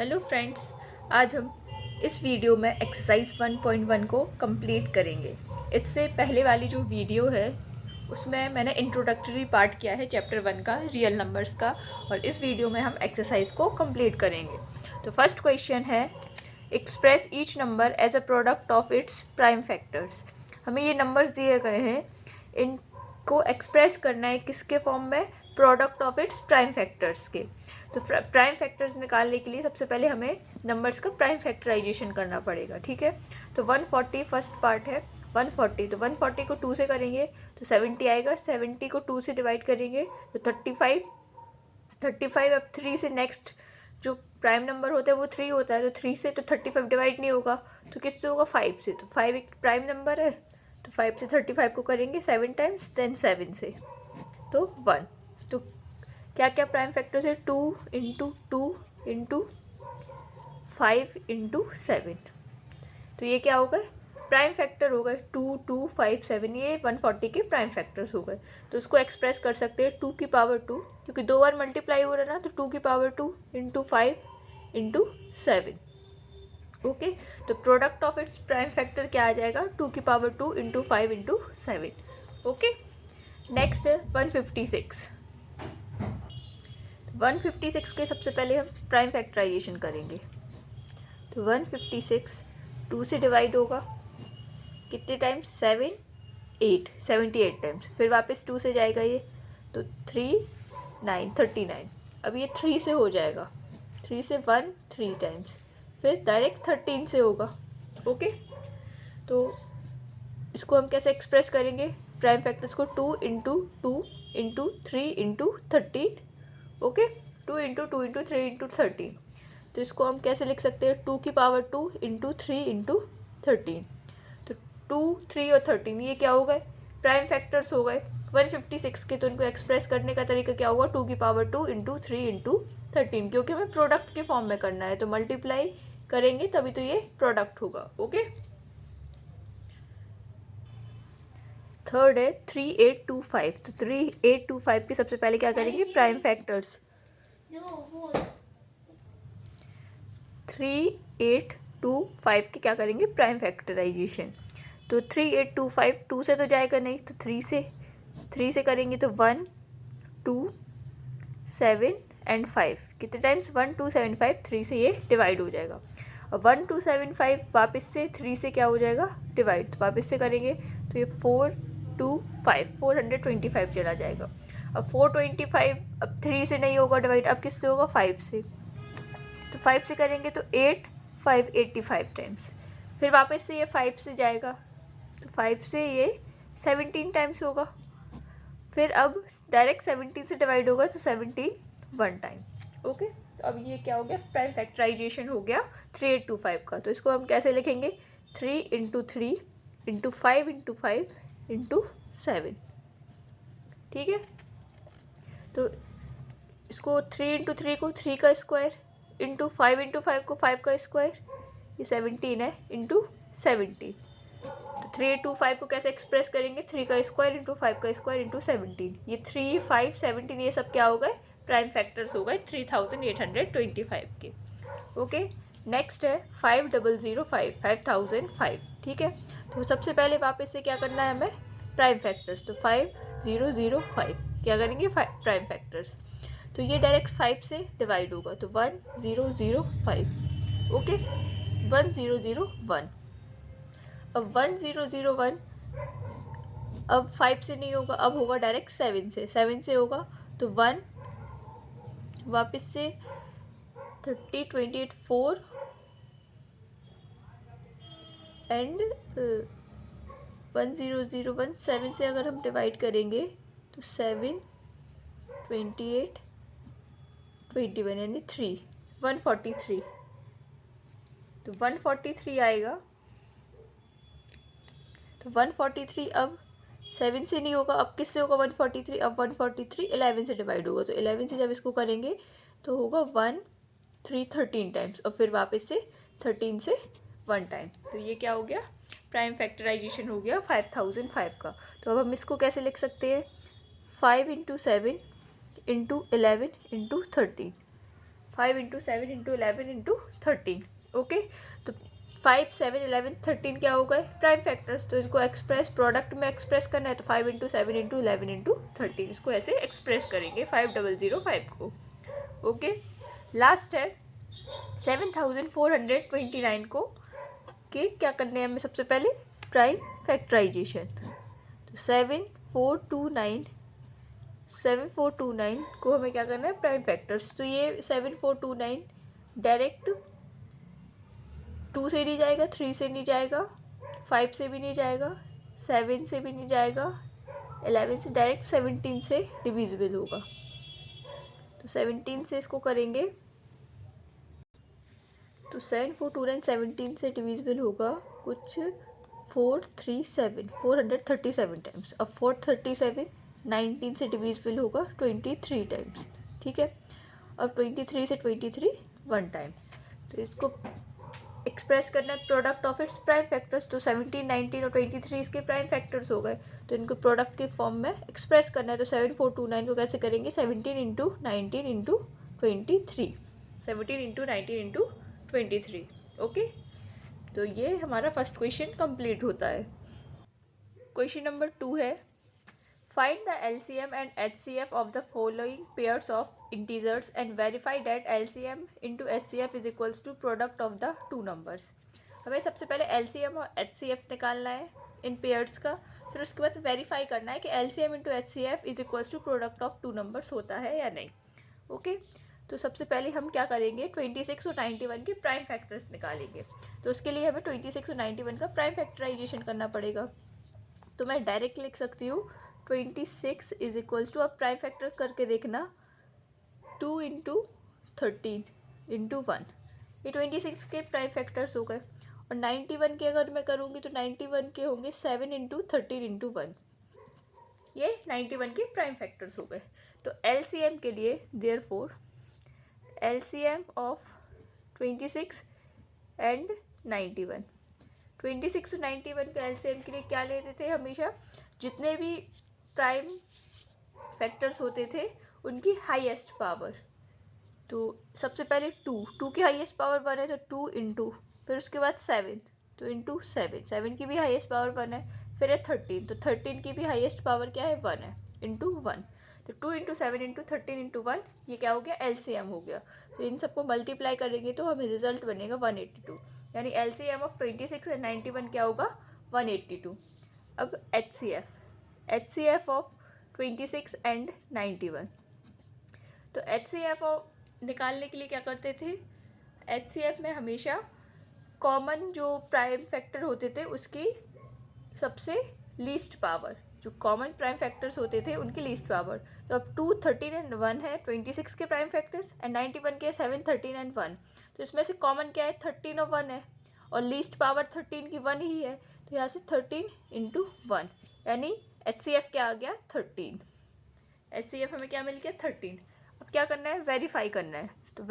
Hello friends, आज हम इस वीडियो में एक्सरसाइज 1.1 को कंप्लीट करेंगे। इससे पहले वाली जो वीडियो है उसमें मैंने इंट्रोडक्टरी पार्ट किया है चैप्टर 1 का, रियल नंबर्स का, और इस वीडियो में हम एक्सरसाइज को कंप्लीट करेंगे। तो फर्स्ट क्वेश्चन है, express each number as a product of its prime factors. हमें ये नंबर्स दिए गए हैं, इनको एक्सप्रेस करना है किसके फॉर्म में? Product of its prime factors के। तो प्राइम फैक्टर्स निकालने के लिए सबसे पहले हमें नंबर्स का प्राइम फैक्टराइजेशन करना पड़ेगा, ठीक है। तो 140 फर्स्ट पार्ट है, 140, तो 140 को 2 से करेंगे तो 70 आएगा, 70 को 2 से डिवाइड करेंगे तो 35, 35 अब 3 से नेक्स्ट जो प्राइम नंबर होता है वो 3 होता है, तो 3 से तो 35 डिवाइड नहीं होगा, तो किससे होगा? 5 से। तो 5 एक प्राइम नंबर है, तो 5 से 35 को करेंगे 7 टाइम्स, देन 7 से तो 1। तो क्या क्या प्राइम फैक्टर्स है? 2 इंटू 2 इंटू 5 इंटू 7। तो ये क्या हो गए? प्राइम फैक्टर हो गए। 2 2 5 7, ये 140 के प्राइम फैक्टर्स हो गए। तो इसको एक्सप्रेस कर सकते हैं 2 की पावर 2, क्योंकि 2 बार मल्टीप्लाई हो रहा है ना, तो 2 की पावर 2 इंटू 5 इंटू 7। ओके, तो product of its prime factor क्या आ जाएगा? 2 की power 2 into 5 into 7। Okay, next है 156। 156 के सबसे पहले हम प्राइम फैक्टराइजेशन करेंगे। तो 156 2 से डिवाइड होगा कितने टाइम्स? 7 8, 78 टाइम्स। फिर वापस 2 से जाएगा ये, तो 3 9 39। अब ये 3 से हो जाएगा, 3 से 1 3 टाइम्स, फिर डायरेक्ट 13 से होगा। ओके, तो इसको हम कैसे एक्सप्रेस करेंगे? प्राइम फैक्टर्स को 2 into 2 into 3 into 13। Okay, 2 into 2 into 3 into 13। तो इसको हम कैसे लिख सकते हैं? 2 की पावर 2 इंटू 3 इंटू 13। तो 2 3 और 13 ये क्या हो गए? प्राइम फैक्टर्स हो गए 156 के। तो इनको एक्सप्रेस करने का तरीका क्या होगा? 2 की पावर 2 इंटू 3 इंटू 13, क्योंकि हमें प्रोडक्ट के फॉर्म में करना है, तो मल्टीप्लाई करेंगे तभी तो ये प्रोडक्ट होगा। ओके, थर्ड है 3825। तो 3825 की सबसे पहले क्या करेंगे? Prime factors. 3825 के क्या करेंगे? Prime factorisation. तो 3825 2 से तो जाएगा नहीं, तो 3 से करेंगे तो 1 2 7 एंड 5। कितने टाइम्स? 1 2 7 5, 3 से ये डिवाइड हो जाएगा। और 1 2 7 5 वापस से 3 से क्या हो जाएगा? डिवाइड। तो वापस से करेंगे तो ये 4 2 5 425 चला जाएगा। अब 425 अब 3 से नहीं होगा डिवाइड, अब किससे होगा? 5 से। तो 5 से करेंगे तो 8 5 85 टाइम्स। फिर वापस से ये 5 से जाएगा, तो 5 से ये 17 टाइम्स होगा। फिर अब डायरेक्ट 17 से डिवाइड होगा, तो 17 1 टाइम। ओके, तो अब ये क्या हो गया? प्राइम फैक्टराइजेशन हो गया 3825 का। तो इसको हम कैसे लिखेंगे? 3 इंटू 3 इंटू 5 इंटू 5 इंटू 7। ठीक है, तो इसको 3 इंटू 3 को 3 का स्क्वायर इंटू 5 को 5 का स्क्वायर, ये 17 है, इंटू 70। तो 3825 को कैसे एक्सप्रेस करेंगे? 3 का स्क्वायर इंटू 5 का स्क्वायर इंटू 17। ये 3 5 17 ये सब क्या हो गए? प्राइम फैक्टर्स हो गए 3825 के। ओके, नेक्स्ट है 5005 5005। ठीक है, तो सबसे पहले वापस से क्या करना है हमें? Prime factors. तो 5005 क्या करेंगे? Prime factors. तो ये डायरेक्ट 5 से डिवाइड होगा, तो 1005। ओके, 1001। अब 1001 अब 5 से नहीं होगा, अब होगा डायरेक्ट 7 से होगा, तो 1 वापस से 30 28 4 एंड 1001 7 से अगर हम डिवाइड करेंगे तो 7 28 21 यानी 3 143। तो 143 आएगा, तो 143 अब 7 से नहीं होगा, अब किससे होगा? 143 अब 143 11 से डिवाइड होगा, तो 11 से जब इसको करेंगे तो होगा 1 3 13 टाइम्स, और फिर वापस से 13 से 1 टाइम। तो ये क्या हो गया? प्राइम फैक्टराइजेशन हो गया 5005 का। तो अब हम इसको कैसे लिख सकते हैं? 5 into 7 into 11 into 13। 5 into 7 into 11 into 13। Okay, तो 5, 7, 11, 13 क्या हो गए? Prime factors. तो इसको एक्सप्रेस प्रोडक्ट में एक्सप्रेस करना है तो 5 इंटू 7 इंटू 11 इंटू 13, इसको ऐसे एक्सप्रेस करेंगे 5005 को। ओके, लास्ट है 7429 को कि क्या करने हैं हमें सबसे पहले? Prime factorisation. तो 7429 को हमें क्या करना है? Prime factors. तो ये 7429 डायरेक्ट 2 से नहीं जाएगा, 3 से नहीं जाएगा, 5 से भी नहीं जाएगा, 7 से भी नहीं जाएगा, 11 से, डायरेक्ट 17 से डिविजिबल होगा। तो 17 से इसको करेंगे तो 7429 17 से डिविजिबल होगा कुछ 437 टाइम्स। अब 437 19 से डिविजिबल होगा 23 टाइम्स। ठीक है, अब 23 से 23 1 टाइम। तो इसको एक्सप्रेस करना है product of its prime factors. तो 17, 19 और 23 इसके प्राइम फैक्टर्स हो गए, तो इनको प्रोडक्ट के फॉर्म में एक्सप्रेस करना है। तो 7429 को कैसे करेंगे? 17 into 19 into 23, 17 into 19 into 23। Okay, तो ये हमारा फर्स्ट क्वेश्चन कंप्लीट होता है। क्वेश्चन नंबर 2 है, find the LCM and HCF of the following pairs of integers and verify that LCM into HCF is equals to product of the two numbers. हमें सबसे पहले LCM और HCF निकालना है इन pairs का, फिर उसके बाद वेरीफाई करना है कि LCM into HCF is equals to product of two numbers होता है या नहीं। ओके, तो सबसे पहले हम क्या करेंगे? 26 और 91 के प्राइम फैक्टर्स निकालेंगे। तो उसके लिए हमें 26 और 91 का प्राइम फैक्टराइजेशन करना पड़ेगा। तो मैं डायरेक्ट लिख सकती हूँ 26 इज इक्वल्स टू, अब प्राइम फैक्टर्स करके देखना, 2 इंटू 13 इंटू 1, ये 26 के प्राइम फैक्टर्स हो गए। और 91 के अगर मैं करूँगी तो 91 के होंगे 7 इंटू 13 इंटू 1, ये 91 के प्राइम फैक्टर्स हो गए। तो LCM के लिए देयरफॉर LCM ऑफ 26 एंड 91, 26 और 91 का LCM के लिए क्या लेते थे? हमेशा जितने भी प्राइम फैक्टर्स होते थे उनकी हाईएस्ट पावर। तो सबसे पहले 2 की हाईएस्ट पावर 1 है तो 2 इंटू, फिर उसके बाद 7 तो इंटू 7 की भी हाईएस्ट पावर 1 है, फिर है 13 तो 13 की भी हाईएस्ट पावर क्या है? 1 है, इंटू 1। तो 2 इंटू 7 इंटू 13 इंटू 1, ये क्या हो गया? LCM हो गया। तो इन सबको मल्टीप्लाई करेंगे तो हमें रिजल्ट बनेगा 182, यानी LCM ऑफ 26 एंड 91 क्या होगा? 182। अब HCF ऑफ 26 एंड 91, तो HCF निकालने के लिए क्या करते थे? HCF में हमेशा कॉमन जो प्राइम फैक्टर होते थे उसकी सबसे लीस्ट पावर, जो कॉमन प्राइम फैक्टर्स होते थे उनकी लीस्ट पावर। तो अब 2, 13 एंड 1 है 26 के प्राइम फैक्टर्स, एंड 91 के 7, 13 एंड 1। तो इसमें से कॉमन क्या है? 13 और 1 है, और लीस्ट पावर 13 की 1 ही है, तो यहाँ से 13 इंटू 1, यानी HCF क्या आ गया? 13। HCF हमें क्या मिल गया? 13। अब क्या करना है? वेरीफाई करना है। तो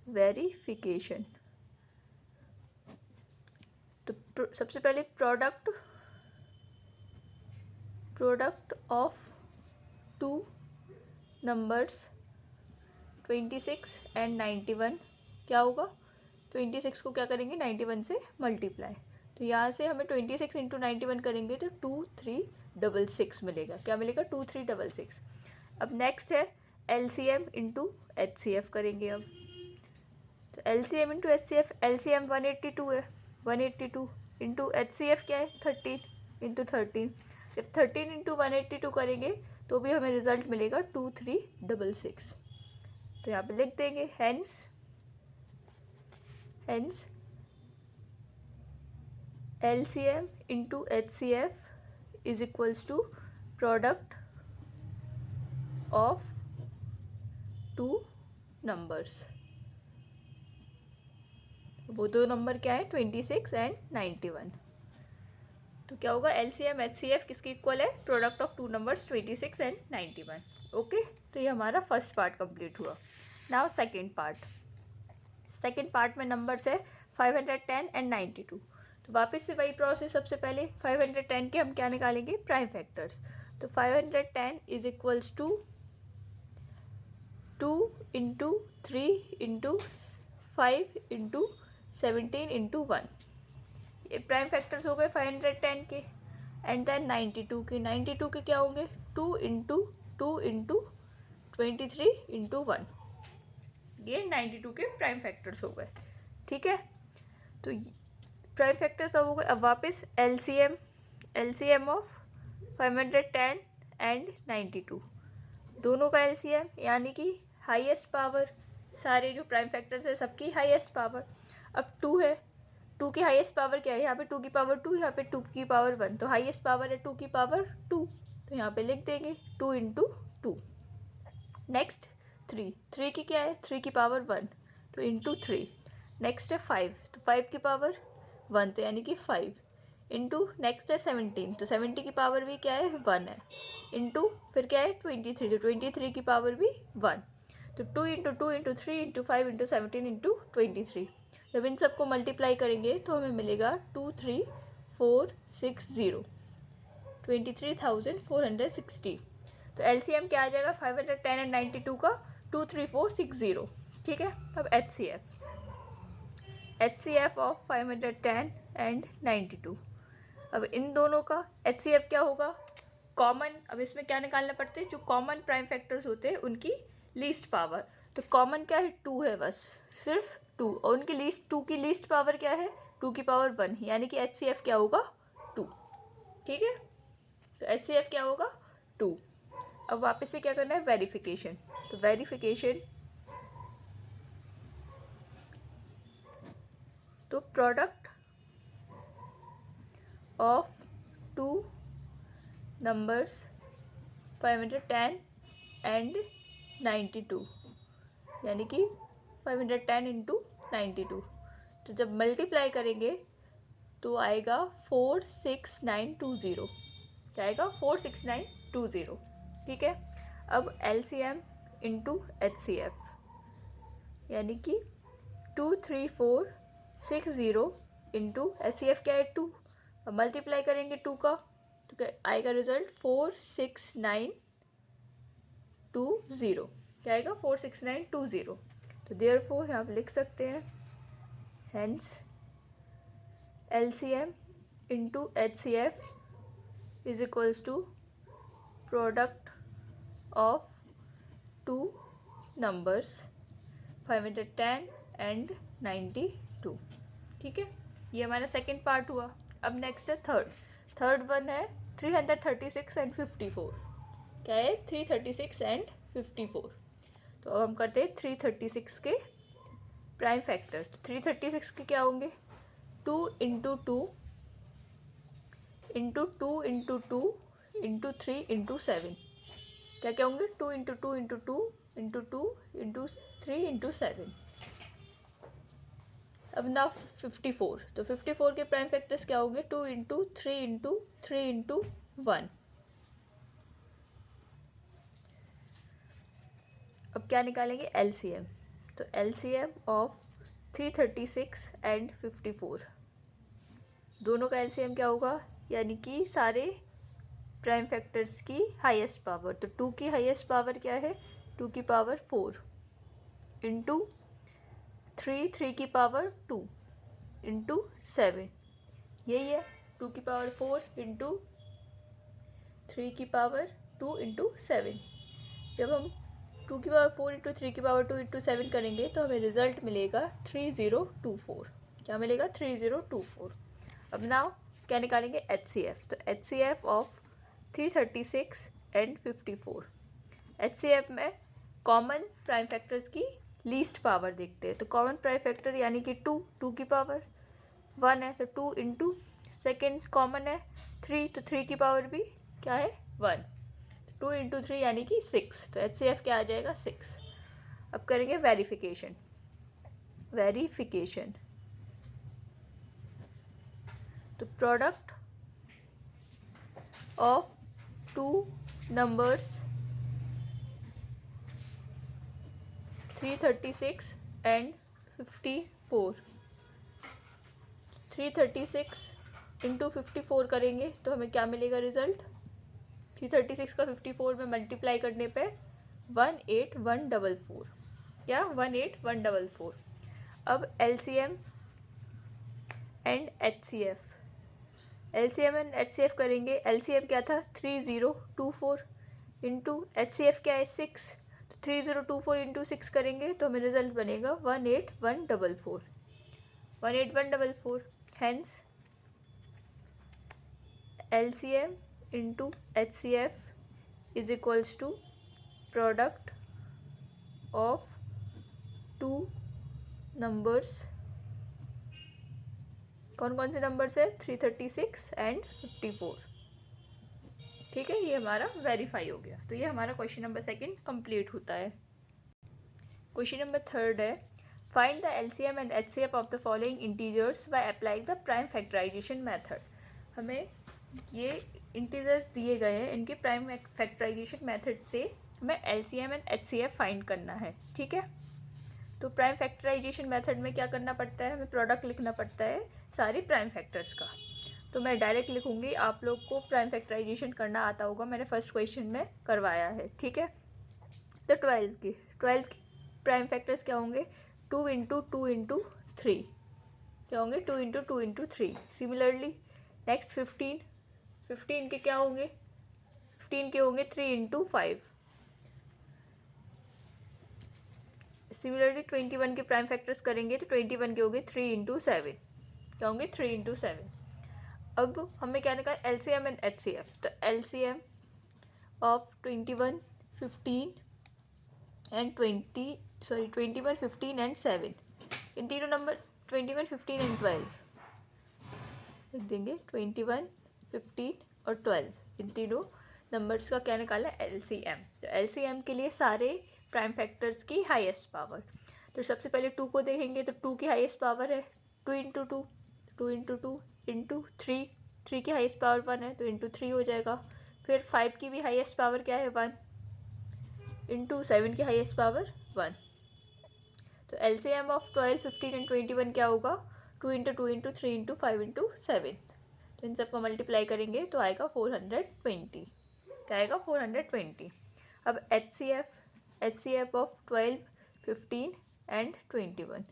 वेरिफिकेशन तो सबसे पहले product of two numbers 26 and 91 क्या होगा? 26 को क्या करेंगे? 91 से मल्टीप्लाई। तो यहाँ से हमें 26 इंटू 91 करेंगे तो 2366 मिलेगा। क्या मिलेगा? 2366। अब नेक्स्ट है LCM इंटू HCF करेंगे। अब तो LCM इंटू HCF, LCM 182 है, 182 इंटू HCF क्या है? 13 इंटू 13। जब 13 इंटू 182 करेंगे तो भी हमें रिजल्ट मिलेगा 2366। तो यहाँ पे लिख देंगे hence LCM into HCF is equals to product of two numbers. वो दो नंबर क्या है? 26 एंड 91। तो क्या होगा? LCM HCF किसके इक्वल है? Product of two numbers 26 and 91। Okay, तो ये हमारा फर्स्ट पार्ट कंप्लीट हुआ। नाउ सेकेंड पार्ट में नंबर्स है 510 एंड 92। तो वापस से वही प्रोसेस, सबसे पहले 510 के हम क्या निकालेंगे? Prime factors. तो 510 is equals to 2 into 3 into 5 into 17 into 1, ये प्राइम फैक्टर्स हो गए 510 के। एंड देन 92 के, 92 के क्या होंगे 2 इंटू 2 इंटू 23 इंटू 1, ये 92 के प्राइम फैक्टर्स हो गए। ठीक है, तो प्राइम फैक्टर्स अब हो गए। अब वापस एलसीएम ऑफ 510 एंड 92, दोनों का एलसीएम यानी कि हाईएस्ट पावर, सारे जो प्राइम फैक्टर्स है सबकी हाईएस्ट पावर। अब 2 है, 2 की हाईएस्ट पावर क्या है, यहाँ पे 2 की पावर 2, यहाँ पे 2 की पावर 1, तो हाईएस्ट पावर है 2 की पावर 2, तो यहाँ पे लिख देंगे 2 इंटू 2। नेक्स्ट 3 की क्या है 3 की पावर 1, तो इंटू 3। नेक्स्ट है 5, तो 5 की पावर 1, तो यानी कि 5 इंटू। नेक्स्ट है 17, तो 70 की पावर भी क्या है 1 है, इंटू फिर क्या है 23, तो 23 की पावर भी 1, तो 2 into 2 into 3 into 5 into 17 into 23। जब इन सबको मल्टीप्लाई करेंगे तो हमें मिलेगा 23460, 23,460। तो एलसीएम क्या आ जाएगा 510 एंड 92 का 23460। ठीक है, अब एचसीएफ ऑफ 510 एंड 92। अब इन दोनों का एचसीएफ क्या होगा कॉमन। अब इसमें क्या निकालना पड़ते हैं, जो कॉमन प्राइम फैक्टर्स होते हैं उनकी लीस्ट पावर। तो कॉमन क्या है 2 है, बस सिर्फ 2, और उनकी लीस्ट 2 की लीस्ट पावर क्या है 2 की पावर 1, यानी कि एचसीएफ क्या होगा 2। ठीक है, तो एचसीएफ क्या होगा 2। अब वापस से क्या करना है वेरिफिकेशन, तो वेरिफिकेशन, तो प्रोडक्ट ऑफ 2 नंबर्स 510 एंड 92, यानी कि 510 इंटू 92, तो जब मल्टीप्लाई करेंगे तो आएगा 46920, क्या आएगा 46920। ठीक है, अब एलसीएम इंटू एचसीएफ, यानी कि 23460 इंटू एचसीएफ क्या है 2, अब मल्टीप्लाई करेंगे 2 का तो क्या आएगा रिजल्ट 46920, क्या आएगा 46920। तो देयरफॉर यहाँ पे लिख सकते हैं hence LCM into HCF is equals to product of 2 numbers 510 and 92। ठीक है, ये हमारा सेकेंड पार्ट हुआ। अब नेक्स्ट है थर्ड वन है 336 एंड 54, क्या है 336 एंड 54। तो अब हम करते हैं 336 के प्राइम फैक्टर्स। तो 336 के क्या होंगे 2 into 2 into 2 into 2 into 3 into 7, क्या क्या होंगे 2 into 2 into 2 into 2 into 3 into 7। अब ना 54, तो 54 के प्राइम फैक्टर्स क्या होंगे 2 इंटू 3 इंटू 3 इंटू 1। अब क्या निकालेंगे एलसीएम, तो एलसीएम ऑफ 336 एंड 54, दोनों का एलसीएम क्या होगा, यानी कि सारे प्राइम फैक्टर्स की हाईएस्ट पावर। तो 2 की हाईएस्ट पावर क्या है 2 की पावर 4 इंटू 3 की पावर 2 इंटू 7, यही है 2 की पावर 4 इंटू 3 की पावर 2 इंटू 7। जब हम 2 की पावर 4 इंटू 3 की पावर 2 इंटू 7 करेंगे तो हमें रिजल्ट मिलेगा 3024, क्या मिलेगा 3024। अब नाउ क्या निकालेंगे एचसीएफ, तो एचसीएफ ऑफ 336 एंड 54। एचसीएफ में कॉमन प्राइम फैक्टर्स की लीस्ट पावर देखते हैं। तो कॉमन प्राइम फैक्टर यानी कि 2 की पावर 1 है, तो 2 इंटू सेकेंड कॉमन है 3, तो 3 की पावर भी क्या है 1, 2 इंटू 3 यानी कि 6, तो एचसीएफ क्या आ जाएगा 6। अब करेंगे वेरिफिकेशन, तो product of 2 numbers 336 and 54, 336 into 54 करेंगे तो हमें क्या मिलेगा रिजल्ट, 336 का 54 में मल्टीप्लाई करने पे 18144, क्या 18144। अब LCM and HCF, LCM and HCF करेंगे। LCM क्या था 3024 इंटू HCF क्या है 6, तो 3024 इंटू 6 करेंगे तो हमें रिजल्ट बनेगा 18144। Hence LCM into HCF is equals to product of two numbers. कौन कौन से नंबर्स है 336 एंड 54। ठीक है, ये हमारा वेरीफाई हो गया। तो ये हमारा क्वेश्चन नंबर 2 कंप्लीट होता है। क्वेश्चन नंबर 3 है find the LCM and HCF of the following integers by applying the prime factorisation method. हमें ये इंटीजर्स दिए गए हैं, इनके प्राइम फैक्टराइजेशन मेथड से हमें LCM एंड HCF फाइंड करना है। ठीक है, तो प्राइम फैक्टराइजेशन मेथड में क्या करना पड़ता है, हमें प्रोडक्ट लिखना पड़ता है सारे प्राइम फैक्टर्स का। तो मैं डायरेक्ट लिखूंगी, आप लोग को प्राइम फैक्टराइजेशन करना आता होगा, मैंने फर्स्ट क्वेश्चन में करवाया है। ठीक है, तो 12 की प्राइम फैक्टर्स क्या होंगे 2 इंटू 2 इंटू 3, क्या होंगे 2 इंटू 2 इंटू 3। सिमिलरली नेक्स्ट 15 के क्या होंगे 15 के होंगे 3 इंटू 5। सिमिलरली 21 के प्राइम फैक्टर्स करेंगे तो 21 के होंगे 3 इंटू 7, क्या होंगे 3 इंटू 7। अब हमें क्या निकाला LCM एंड HCF, तो LCM ऑफ 21, 15 एंड 21, 15 एंड 7, इन तीनों नंबर 21, 15 एंड 12 लिख देंगे। 21, 15 और 12, इन तीनों नंबर्स का क्या निकाला LCM। तो LCM के लिए सारे प्राइम फैक्टर्स की हाईएस्ट पावर, तो सबसे पहले 2 को देखेंगे तो 2 की हाईएस्ट पावर है 2 इंटू 2, 2 इंटू 2 इंटू 3 की हाईएस्ट पावर 1 है तो इंटू 3 हो जाएगा। फिर 5 की भी हाईएस्ट पावर क्या है 1 इंटू 7 की हाईएस्ट पावर 1। तो LCM ऑफ 12, 15 एंड 21 क्या होगा 2 इंटू 2 इंटू 3 इंटू 5 इंटू 7। तो इन सबको मल्टीप्लाई करेंगे तो आएगा 420, क्या आएगा 420। अब HCF ऑफ 12, 15 एंड 21,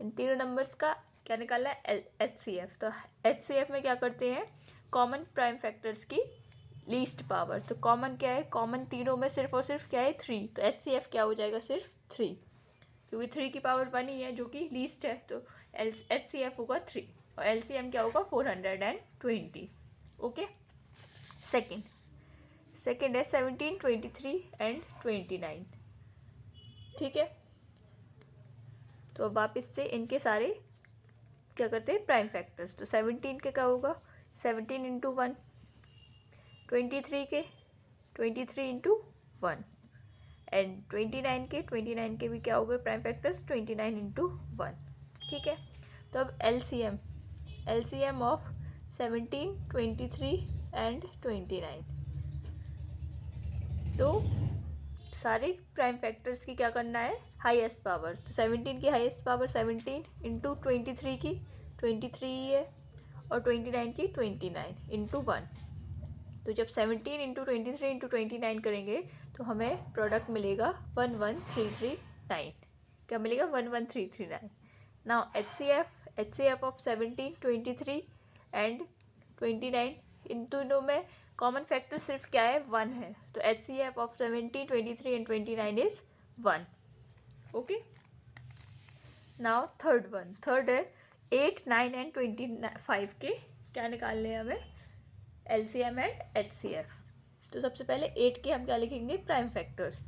इन तीनों नंबर्स का क्या निकालना है HCF। तो HCF में क्या करते हैं कॉमन प्राइम फैक्टर्स की लीस्ट पावर, तो कॉमन क्या है कॉमन तीनों में सिर्फ और सिर्फ क्या है 3, तो HCF क्या हो जाएगा सिर्फ 3, क्योंकि 3 की पावर 1 ही है जो कि लीस्ट है, तो HCF होगा 3 और LCM क्या होगा 420। ओके, सेकेंड है 17, 23 एंड 29। ठीक है, तो अब वापस से इनके सारे क्या करते हैं प्राइम फैक्टर्स, तो 17 के क्या होगा 17 इंटू 1, 23 के 23 इंटू 1 एंड 29 के भी क्या हो गए प्राइम फैक्टर्स 29 इंटू 1। ठीक है, तो अब LCM ऑफ 17, 23 एंड 29, तो सारे प्राइम फैक्टर्स की क्या करना है हाईएस्ट पावर, तो 17 की हाईएस्ट पावर 17 इंटू 23 की 23 है और 29 की 29 इंटू 1। तो जब 17 इंटू 23 इंटू 29 करेंगे तो हमें प्रोडक्ट मिलेगा 11339, क्या मिलेगा 11339। नाउ HCF ऑफ 17, 23 एंड 29, इन दोनों में कॉमन फैक्टर सिर्फ क्या है 1 है, तो HCF of 17, 23 and 29 is 1। Okay, now third है 8, 9 एंड 25 के क्या निकालने हैं हमें LCM एंड HCF। तो सबसे पहले 8 के हम क्या लिखेंगे प्राइम फैक्टर्स,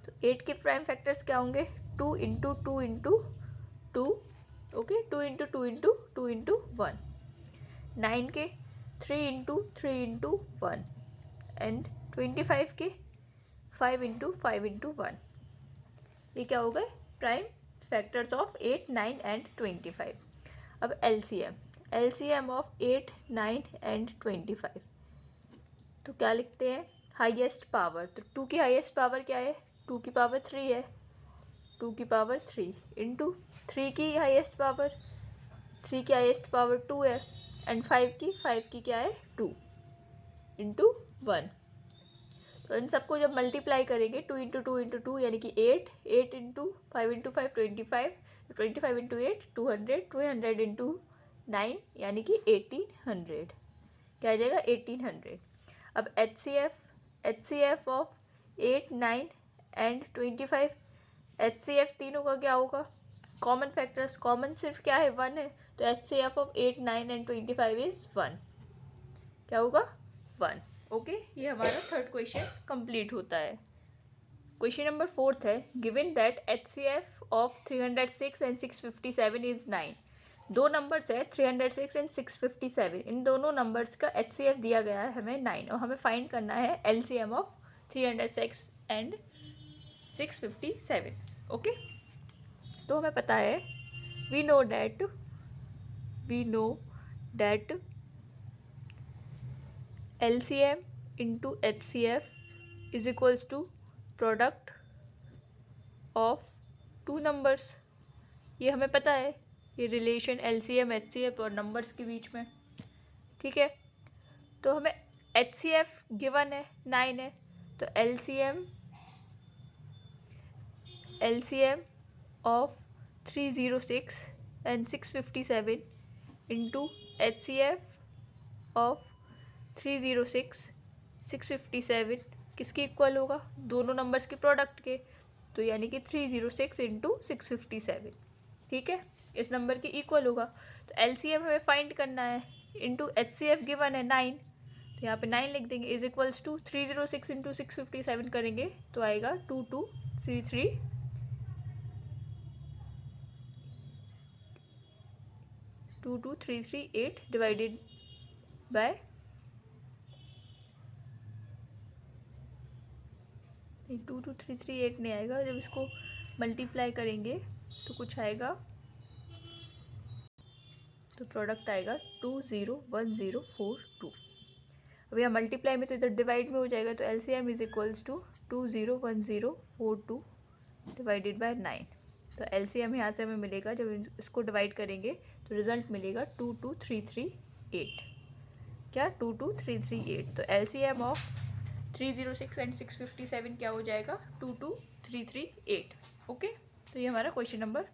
तो 8 के प्राइम फैक्टर्स क्या होंगे 2 into 2 into 2, okay 2 into 2 into 2 into 1। 9 के 3 इंटू 3 इंटू 1 एंड 25 के 5 इंटू 5 इंटू 1। ये क्या हो गए प्राइम फैक्टर्स ऑफ 8, 9 एंड 25। अब LCM ऑफ 8, 9 एंड 25, तो क्या लिखते हैं हाईएस्ट पावर, तो 2 की हाईएस्ट पावर क्या है 2 की पावर 3 है, 2 की पावर 3 इंटू 3 की हाईएस्ट पावर 3 की हाईएस्ट पावर 2 है एंड 5 की क्या है 2 इंटू 1। तो इन सबको जब मल्टीप्लाई करेंगे 2 इंटू 2 इंटू 2 यानी कि 8, 8 इंटू 5 इंटू 5 25, 25 इंटू 8 200, 200 इंटू 9 यानी कि 1800। क्या आ जाएगा 1800। अब HCF ऑफ 8, 9 एंड 25, HCF तीनों का क्या होगा, कॉमन फैक्टर्स, कॉमन सिर्फ क्या है 1 है, तो HCF ऑफ 8, 9 एंड 25 इज 1। क्या होगा 1। ओके, ये हमारा थर्ड क्वेश्चन कंप्लीट होता है। क्वेश्चन नंबर 4 है, given that HCF of 306 and 657 is 9। दो नंबर्स है 306 एंड 657, इन दोनों नंबर्स का HCF दिया गया है हमें 9 और हमें फाइंड करना है LCM ऑफ 306 एंड 657। ओके, तो हमें पता है we know that LCM into HCF is equals to product of two numbers। ये हमें पता है, ये रिलेशन LCM HCF और नंबर्स के बीच में, ठीक है। तो हमें HCF गिवन है 9 है, तो LCM of 306 and 657 into HCF of 306 657 किसके इक्वल होगा, दोनों नंबर्स के प्रोडक्ट के, तो यानी कि 306 इंटू 657, ठीक है, इस नंबर के इक्वल होगा। तो LCM हमें फाइंड करना है, इंटू HCF गिवन है 9, तो यहाँ पे 9 लिख देंगे, इज इक्वल्स टू 306 इंटू 657 करेंगे तो आएगा 22338 डिवाइडेड बाय 22338 नहीं आएगा, जब इसको मल्टीप्लाई करेंगे तो कुछ आएगा, तो प्रोडक्ट आएगा 201042। अब यहाँ मल्टीप्लाई में तो इधर डिवाइड में हो जाएगा, तो LCM is equals to 201042 divided by 9। तो LCM यहाँ से हमें मिलेगा, जब इसको डिवाइड करेंगे तो रिजल्ट मिलेगा 22338। क्या 22338। तो LCM ऑफ 306 एंड 657 क्या हो जाएगा 22338। ओके, तो ये हमारा क्वेश्चन नंबर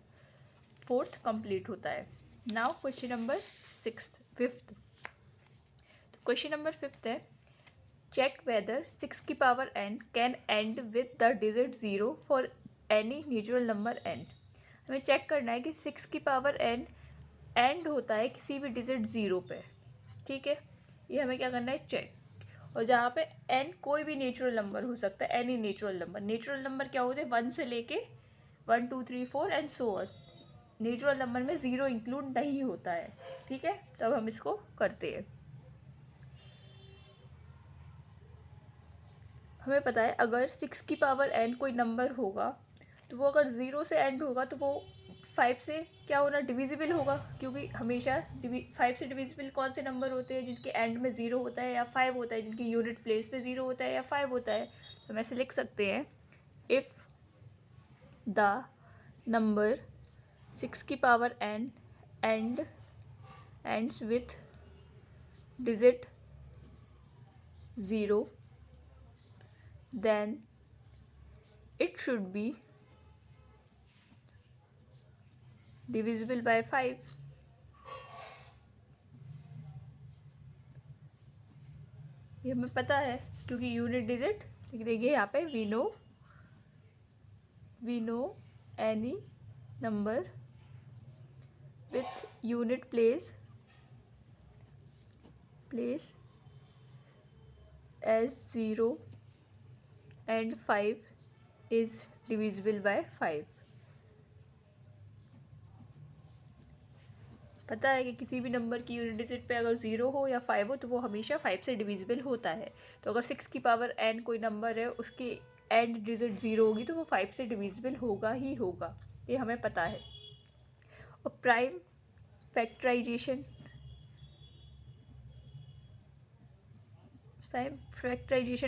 4 कंप्लीट होता है। Now question number 5। तो क्वेश्चन नंबर 5 है, चेक वेदर 6 की power n can and with the digit 0 for any natural number n। हमें चेक करना है कि 6 की पावर n एंड होता है किसी भी डिजिट 0 पे, ठीक है, ये हमें क्या करना है चेक। और जहाँ पे n कोई भी नेचुरल नंबर हो सकता है, एनी नेचुरल नंबर क्या होते हैं 1 से लेके 1 2 3 4 and so on. Natural number में 0 इंक्लूड नहीं होता है, ठीक है। तो अब हम इसको करते हैं। हमें पता है अगर 6 की पावर n कोई नंबर होगा तो वो अगर 0 से एंड होगा तो वो 5 से क्या होना डिविजिबल होगा, क्योंकि हमेशा 5 से डिविजिबल कौन से नंबर होते हैं जिनके एंड में 0 होता है या 5 होता है, जिनकी यूनिट प्लेस पे 0 होता है या 5 होता है। तो हम ऐसे लिख सकते हैं, इफ़ द नंबर 6 की power n ends with digit 0 then it should be divisible by 5। ये हमें पता है क्योंकि यूनिट डिजिट लिख देंगे यहाँ पे, we know any number with unit place as 0 and 5 is divisible by 5। पता है कि किसी भी नंबर की यूनिट डिजिट पे अगर 0 हो या 5 हो तो वो हमेशा 5 से डिविजिबल होता है। तो अगर 6 की पावर n कोई नंबर है, उसकी एंड डिजिट 0 होगी तो वो 5 से डिविजिबल होगा ही होगा, ये हमें पता है। और प्राइम फैक्टराइजेशन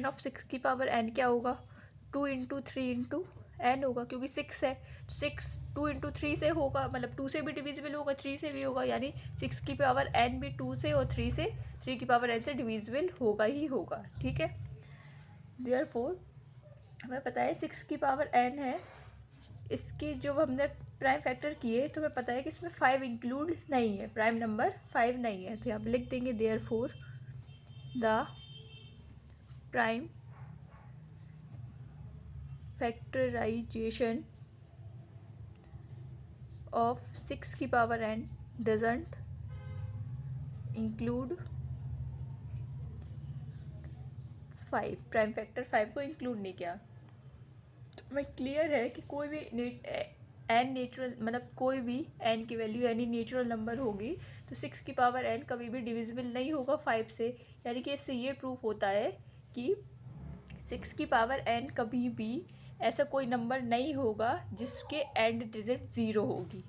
ऑफ 6 की पावर n क्या होगा 2 इंटू 3 इंटू n होगा, क्योंकि 6 है, 6 2 इंटू 3 से होगा, मतलब 2 से भी डिविजिबल होगा, 3 से भी होगा, यानी 6 की पावर n भी 2 से और 3 की पावर n से डिविजिबल होगा ही होगा, ठीक है। देयरफॉर हमें पता है 6 की पावर n है, इसके जो हमने प्राइम फैक्टर किए तो हमें पता है कि इसमें 5 इंक्लूड नहीं है, प्राइम नंबर 5 नहीं है, तो यहाँ पे लिख देंगे therefore the prime factorisation of 6 की power n doesn't include 5, prime factor 5 को इंक्लूड नहीं किया। तो हमें क्लियर है कि कोई भी एन नेचुरल, मतलब कोई भी एन की वैल्यू यानी नेचुरल नंबर होगी तो 6 की पावर एन कभी भी डिविजिबल नहीं होगा 5 से, यानी कि इससे ये प्रूफ होता है कि 6 की पावर एन कभी भी ऐसा कोई नंबर नहीं होगा जिसके एंड डिजिट 0 होगी।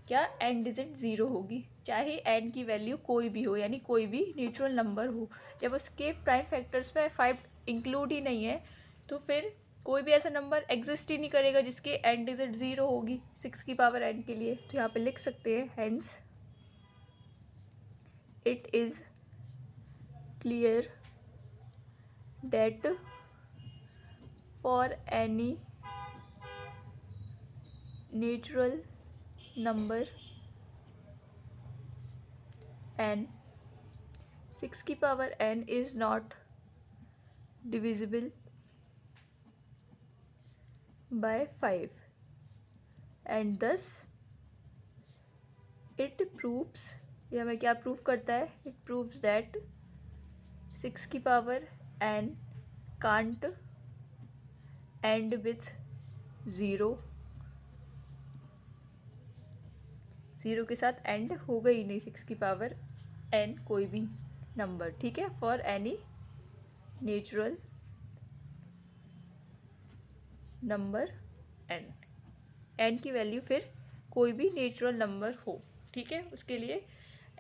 क्या एंड डिजिट 0 होगी, चाहे एन की वैल्यू कोई भी हो, यानी कोई भी नेचुरल नंबर हो। जब उसके प्राइम फैक्टर्स में 5 इंक्लूड ही नहीं है तो फिर कोई भी ऐसा नंबर एग्जिस्ट ही नहीं करेगा जिसके एंड डिजिट 0 होगी 6 की पावर एन के लिए। तो यहाँ पे लिख सकते हैं hence it is clear that for any natural number n 6 की power n is not divisible by 5 and thus it proves, ये हमें क्या प्रूव करता है, it proves that 6 की power n can't end with 0, 0 के साथ एंड होगा ही नहीं 6 की पावर n कोई भी नंबर, ठीक है, for any natural number n की वैल्यू फिर कोई भी नेचुरल नंबर हो, ठीक है। उसके लिए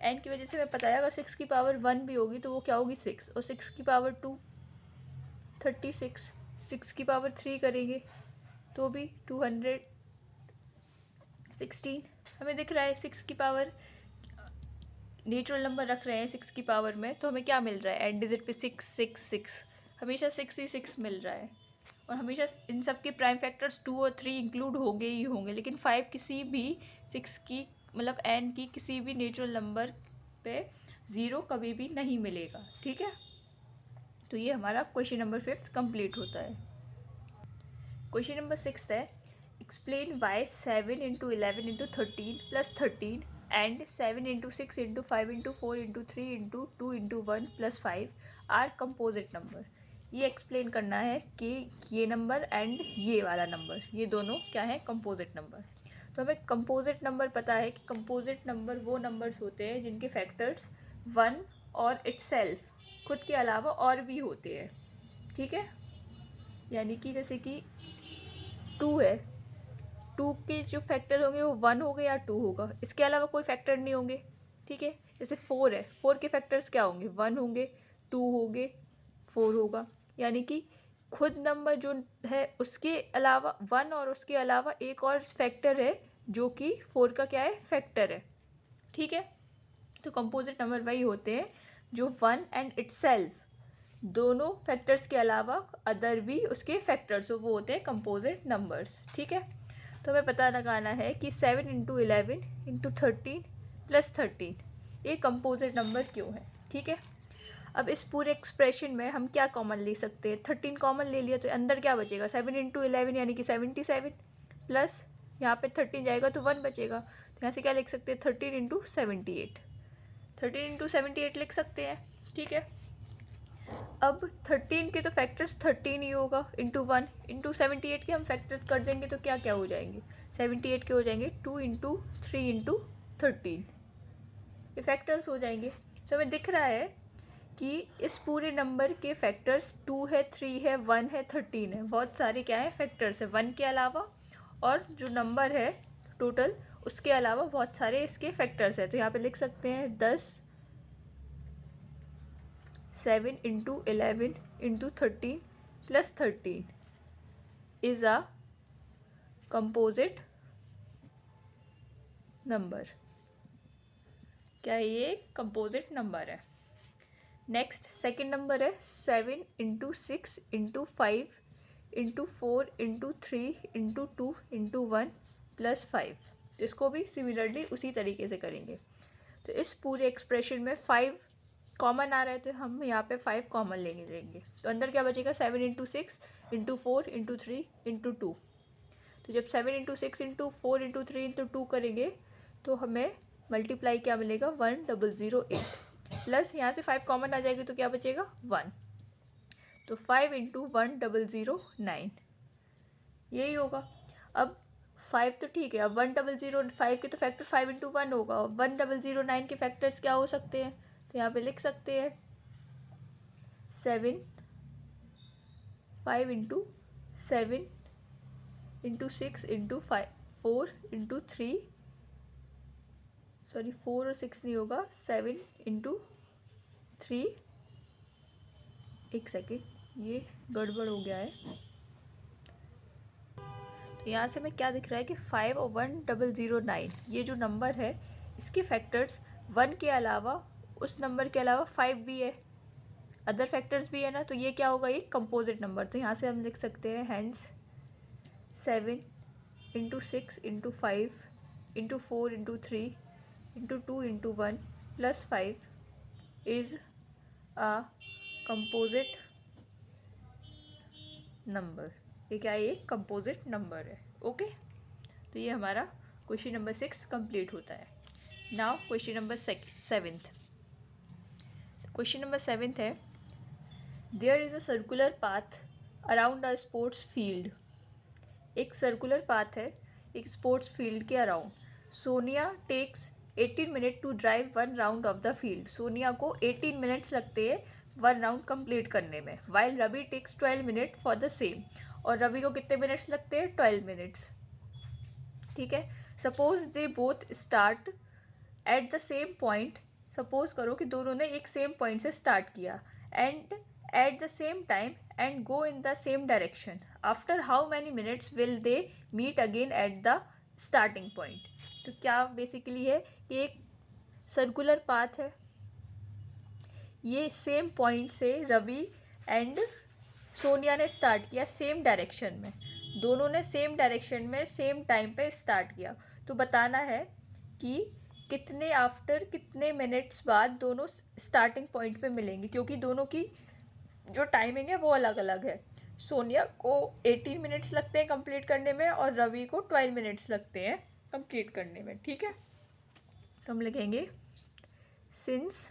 n की वजह से मैं पता है अगर 6 की पावर 1 भी होगी तो वो क्या होगी 6, और 6 की पावर 2 36, 6 की पावर 3 करेंगे तो भी 216। हमें दिख रहा है 6 की पावर नेचुरल नंबर रख रहे हैं 6 की पावर में, तो हमें क्या मिल रहा है एंड डिजिट पे 6 6 6, हमेशा 6 ही 6 मिल रहा है, और हमेशा इन सब के प्राइम फैक्टर्स 2 और 3 इंक्लूड होंगे ही होंगे, लेकिन 5 किसी भी 6 की मतलब n की किसी भी नेचुरल नंबर पे 0 कभी भी नहीं मिलेगा, ठीक है। तो ये हमारा क्वेश्चन नंबर 5 कंप्लीट होता है। क्वेश्चन नंबर 6 है explain why 7 into 11 into 13 plus 13 and 7 into 6 into 5 into 4 into 3 into 2 into 1 plus 5 are composite number. ये एक्सप्लेन करना है कि ये नंबर एंड ये वाला नंबर, ये दोनों क्या है कंपोजिट नंबर। तो हमें कंपोजिट नंबर पता है कि कंपोजिट नंबर वो नंबर्स होते हैं जिनके फैक्टर्स 1 और इटसेल्फ खुद के अलावा और भी होते हैं, ठीक है। यानी कि जैसे कि 2 है, 2 के जो फैक्टर होंगे वो 1 होगा या 2 होगा, इसके अलावा कोई फैक्टर नहीं होंगे, ठीक है। जैसे 4 है, 4 के फैक्टर्स क्या होंगे 1 होंगे 2 होंगे 4 होगा, यानी कि खुद नंबर जो है उसके अलावा 1 और उसके अलावा एक और फैक्टर है जो कि 4 का क्या है फैक्टर है, ठीक है। तो कंपोजिट नंबर वही होते हैं जो 1 एंड इटसेल्फ दोनों फैक्टर्स के अलावा अदर भी उसके फैक्टर्स हो, वो होते हैं कंपोजिट नंबर्स, ठीक है। तो हमें पता लगाना है कि 7 इंटू 11 इंटू 13 प्लस 13 ये कंपोजिट नंबर क्यों है, ठीक है। अब इस पूरे एक्सप्रेशन में हम क्या कॉमन ले सकते हैं, 13 कॉमन ले लिया तो अंदर क्या बचेगा 7 इंटू 11 यानी कि 77 प्लस यहाँ पे 13 जाएगा तो 1 बचेगा, तो यहाँ से क्या लिख सकते हैं 13 इंटू 78, 13 इंटू 78 लिख सकते हैं, ठीक है। अब 13 के तो फैक्टर्स 13 ही होगा इंटू 1 इंटू 78 के हम फैक्टर्स कर देंगे तो क्या क्या हो जाएंगे 78 के हो जाएंगे 2 इंटू 3 इंटू 13, ये फैक्टर्स हो जाएंगे। तो हमें दिख रहा है कि इस पूरे नंबर के फैक्टर्स 2 है 3 है 1 है 13 है, बहुत सारे क्या है फैक्टर्स है 1 के अलावा, और जो नंबर है टोटल उसके अलावा बहुत सारे इसके फैक्टर्स है। तो यहाँ पे लिख सकते हैं 10 7 into 11 into 13 plus 13 is a composite number. क्या ये कंपोजिट नंबर है। नेक्स्ट सेकंड नंबर है 7 into 6 into 5 into 4 into 3 into 2 into 1 plus 5। तो इसको भी सिमिलरली उसी तरीके से करेंगे। तो इस पूरे एक्सप्रेशन में 5 कॉमन आ रहा है तो हम यहाँ पे 5 कॉमन लेंगे। तो अंदर क्या बचेगा 7 इंटू 6 इंटू 4 इंटू 3 इंटू 2। तो जब 7 इंटू 6 इंटू 4 इंटू 3 इंटू 2 करेंगे तो हमें मल्टीप्लाई क्या मिलेगा 1008 प्लस यहाँ से 5 कॉमन आ जाएगी तो क्या बचेगा 1। तो 5 इंटू 1009 यही होगा। अब 5 तो ठीक है, अब 1005 के तो फैक्टर 5 इंटू 1 होगा और 1009 के फैक्टर्स क्या हो सकते हैं, तो यहाँ पे लिख सकते हैं 7 5 into 7 into 6 into 5 4 into 3 sorry 4 और 6 नहीं होगा 7 इंटू 3 एक सेकेंड ये गड़बड़ हो गया है। तो यहाँ से हमें क्या दिख रहा है कि 5 और 1009 ये जो नंबर है इसके फैक्टर्स 1 के अलावा उस नंबर के अलावा 5 भी है, अदर फैक्टर्स भी है ना, तो ये क्या होगा, ये कंपोजिट नंबर। तो यहाँ से हम लिख सकते हैं hence 7 into 6 into 5 into 4 into 3 into 2 into 1 plus 5 is a composite number. ये क्या है, एक कंपोजिट नंबर है। ओके, तो ये हमारा क्वेश्चन नंबर 6 कंप्लीट होता है। Now question number 7th। Question number 7th है there is a circular path around a sports field. एक सर्कुलर पाथ है एक स्पोर्ट्स फील्ड के around. Sonia takes 18 minute to drive 1 round of the field. Sonia को 18 minutes लगते हैं 1 राउंड कंप्लीट करने में। While Ravi takes 12 minute for the same. और रवि को कितने मिनट्स लगते हैं 12 मिनट्स। ठीक है, suppose they both start at the same point. Suppose करो कि दोनों ने एक सेम पॉइंट से स्टार्ट किया and at the same time and go in the same direction. After how many minutes will they meet again at the starting point. तो क्या basically है, ये एक सर्कुलर पाथ है। ये सेम पॉइंट से रवि एंड सोनिया ने स्टार्ट किया सेम डायरेक्शन में। दोनों ने सेम डायरेक्शन में सेम टाइम पे स्टार्ट किया। तो बताना है कि कितने मिनट्स बाद दोनों स्टार्टिंग पॉइंट पे मिलेंगे, क्योंकि दोनों की जो टाइमिंग है वो अलग अलग है। सोनिया को 18 मिनट्स लगते हैं कंप्लीट करने में और रवि को 12 मिनट्स लगते हैं कंप्लीट करने में। ठीक है, तो हम लिखेंगे since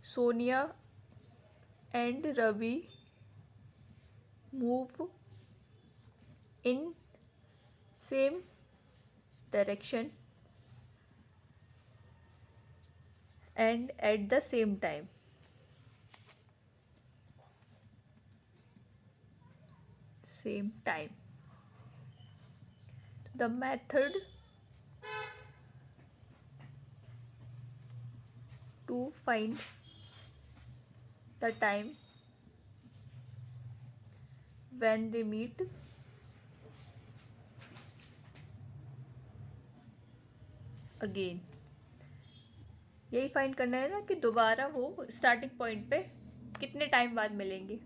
Sonia and Ravi move in same direction and at the same time, the method to find the time when they meet again। यही फाइंड करना है ना कि दोबारा वो स्टार्टिंग पॉइंट पे कितने टाइम बाद मिलेंगे।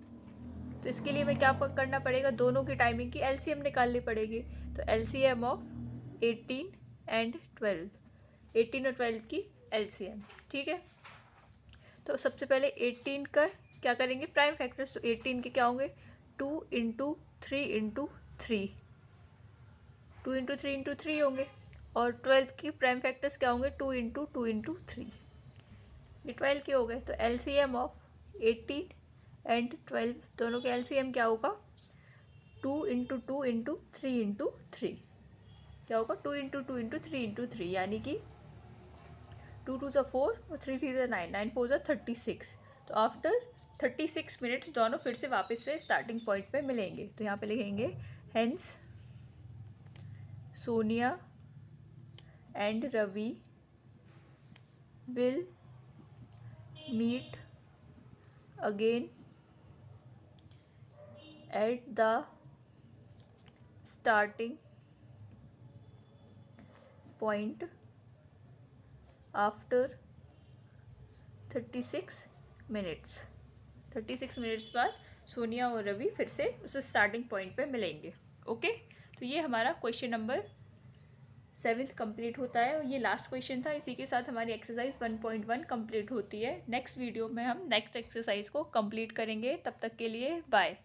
तो इसके लिए हमें क्या करना पड़ेगा, दोनों की टाइमिंग की एलसीएम निकालनी पड़ेगी। तो एलसीएम ऑफ 18 एंड 12, 18 और 12 की एलसीएम। ठीक है, तो सबसे पहले 18 का क्या करेंगे प्राइम फैक्टर्स। तो 18 के क्या होंगे 2 इंटू 3 इंटू 3, 2 इंटू 3 इंटू 3 होंगे। और 12 की प्राइम फैक्टर्स क्या होंगे 2 इंटू 2 इंटू 3, ये 12 के हो गए। तो एलसीएम ऑफ 18 एंड 12 दोनों के एलसीएम क्या होगा 2 इंटू 2 इंटू 3 इंटू 3, क्या होगा 2 इंटू 2 इंटू 3 इंटू 3, यानी कि 2 2 ज़ा 4 और 3 3 ज़ा 9, 9 4 ज़ा 36। तो आफ्टर 36 मिनट्स दोनों फिर से वापस से स्टार्टिंग पॉइंट पे मिलेंगे। तो यहाँ पे लिखेंगे hence Sonia and Ravi will meet again at the starting point after 36 minutes बाद सोनिया और रवि फिर से उस स्टार्टिंग पॉइंट पे मिलेंगे। ओके, तो ये हमारा क्वेश्चन नंबर 7 कंप्लीट होता है और ये लास्ट क्वेश्चन था। इसी के साथ हमारी एक्सरसाइज 1.1 कंप्लीट होती है। नेक्स्ट वीडियो में हम नेक्स्ट एक्सरसाइज को कंप्लीट करेंगे। तब तक के लिए बाय।